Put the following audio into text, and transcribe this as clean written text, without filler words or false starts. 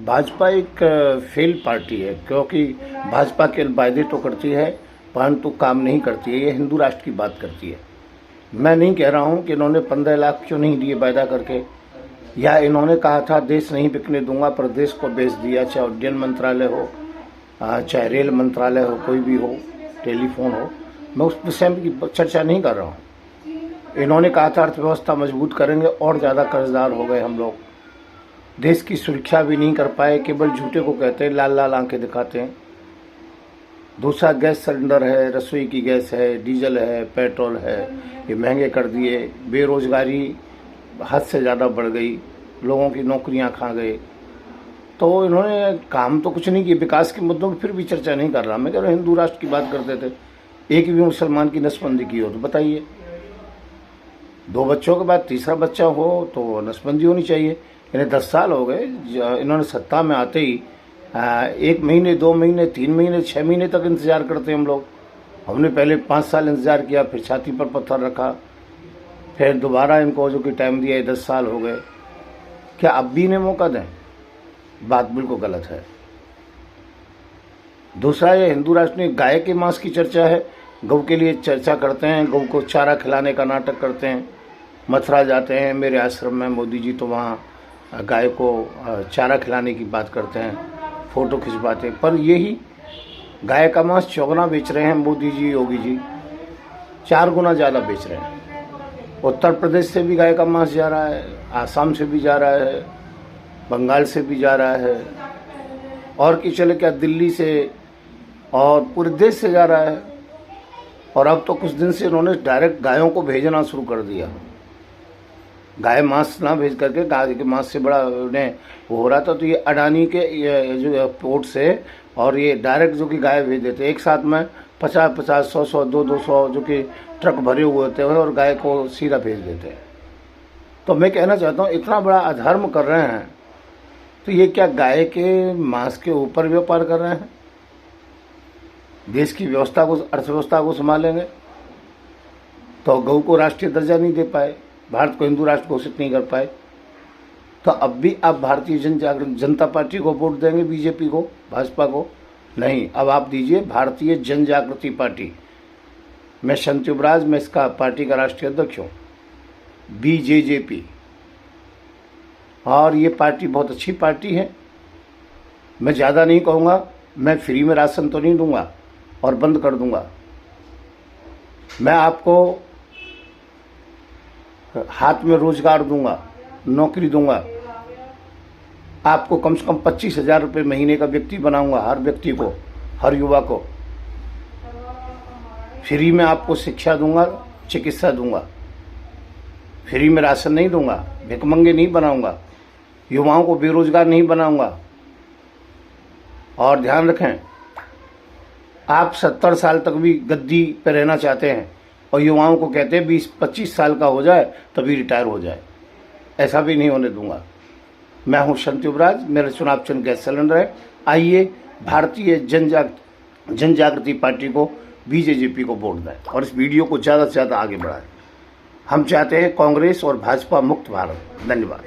भाजपा एक fail party है, क्योंकि भाजपा के वायदे तो करती है परंतु काम नहीं करती है। ये हिंदू राष्ट्र की बात करती है। मैं नहीं कह रहा हूँ कि इन्होंने 15 लाख क्यों नहीं दिए वायदा करके, या इन्होंने कहा था देश नहीं बिकने दूंगा पर देश को बेच दिया, चाहे उड्डयन मंत्रालय हो, चाहे रेल मंत्रालय हो, कोई भी हो, टेलीफोन हो। मैं उस विषय की चर्चा नहीं कर रहा हूँ। इन्होंने कहा था अर्थव्यवस्था मजबूत करेंगे, और ज़्यादा कर्जदार हो गए हम लोग। देश की सुरक्षा भी नहीं कर पाए, केवल झूठे को कहते हैं, लाल लाल आंखें दिखाते हैं। दूसरा, गैस सिलेंडर है, रसोई की गैस है, डीजल है, पेट्रोल है, ये महंगे कर दिए। बेरोजगारी हद से ज़्यादा बढ़ गई, लोगों की नौकरियां खा गए। तो इन्होंने काम तो कुछ नहीं किया। विकास के मुद्दों की फिर भी चर्चा नहीं कर रहा। मैं कह रहा हूँ हिंदू राष्ट्र की बात करते थे। एक भी मुसलमान की नसबंदी की हो तो बताइए। 2 बच्चों के बाद तीसरा बच्चा हो तो नसबंदी होनी चाहिए। इन्हें 10 साल हो गए, इन्होंने सत्ता में आते ही 1 महीने, 2 महीने, 3 महीने, 6 महीने तक इंतजार करते हैं हम लोग। हमने पहले 5 साल इंतजार किया, फिर छाती पर पत्थर रखा, फिर दोबारा इनको जो कि टाइम दिया, 10 साल हो गए। क्या अब भी इन्हें मौका दें? बात बिल्कुल गलत है। दूसरा, ये हिंदू राष्ट्र में गाय के मांस की चर्चा है। गौ के लिए चर्चा करते हैं, गौ को चारा खिलाने का नाटक करते हैं। मथुरा जाते हैं मेरे आश्रम में मोदी जी, तो वहाँ गाय को चारा खिलाने की बात करते हैं, फ़ोटो खिंचवाते हैं। पर यही गाय का मांस चौगुना बेच रहे हैं मोदी जी, योगी जी 4 गुना ज़्यादा बेच रहे हैं। उत्तर प्रदेश से भी गाय का मांस जा रहा है, आसाम से भी जा रहा है, बंगाल से भी जा रहा है, और कि चले क्या दिल्ली से और पूरे देश से जा रहा है। और अब तो कुछ दिन से इन्होंने डायरेक्ट गायों को भेजना शुरू कर दिया। गाय मांस ना भेज करके गाय के मांस से बड़ा उन्हें वो हो रहा था। तो ये अडानी के जो पोर्ट से और ये डायरेक्ट जो कि गाय भेज देते, एक साथ में 50-50, 100-100, 200 जो कि ट्रक भरे हुए होते हैं और गाय को सीधा भेज देते हैं। तो मैं कहना चाहता हूँ इतना बड़ा अधर्म कर रहे हैं, तो ये क्या गाय के मांस के ऊपर व्यापार कर रहे हैं? देश की व्यवस्था को, अर्थव्यवस्था को संभालेंगे तो गौ को राष्ट्रीय दर्जा नहीं दे पाए, भारत को हिंदू राष्ट्र घोषित नहीं कर पाए। तो अब भी आप भारतीय जनता पार्टी को वोट देंगे, बीजेपी को, भाजपा को? नहीं, अब आप दीजिए भारतीय जन जागृति पार्टी। मैं संत युवराज, मैं इसका पार्टी का राष्ट्रीय अध्यक्ष हूँ, BJJP। और ये पार्टी बहुत अच्छी पार्टी है। मैं ज़्यादा नहीं कहूँगा, मैं फ्री में राशन तो नहीं दूंगा और बंद कर दूंगा। मैं आपको हाथ में रोजगार दूंगा, नौकरी दूंगा। आपको कम से कम 25,000 रुपये महीने का व्यक्ति बनाऊंगा, हर व्यक्ति को, हर युवा को। फ्री में आपको शिक्षा दूंगा, चिकित्सा दूंगा। फ्री में राशन नहीं दूंगा, भिखमंगे नहीं बनाऊंगा, युवाओं को बेरोजगार नहीं बनाऊंगा। और ध्यान रखें, आप 70 साल तक भी गद्दी पर रहना चाहते हैं और युवाओं को कहते हैं 20-25 साल का हो जाए तभी रिटायर हो जाए, ऐसा भी नहीं होने दूंगा। मैं हूं संत युवराज, मेरा चुनाव चिन्ह गैस सिलेंडर है। आइए भारतीय जन जागृति पार्टी को, BJJP को वोट दें और इस वीडियो को ज़्यादा से ज़्यादा आगे बढ़ाएं। हम चाहते हैं कांग्रेस और भाजपा मुक्त भारत। धन्यवाद।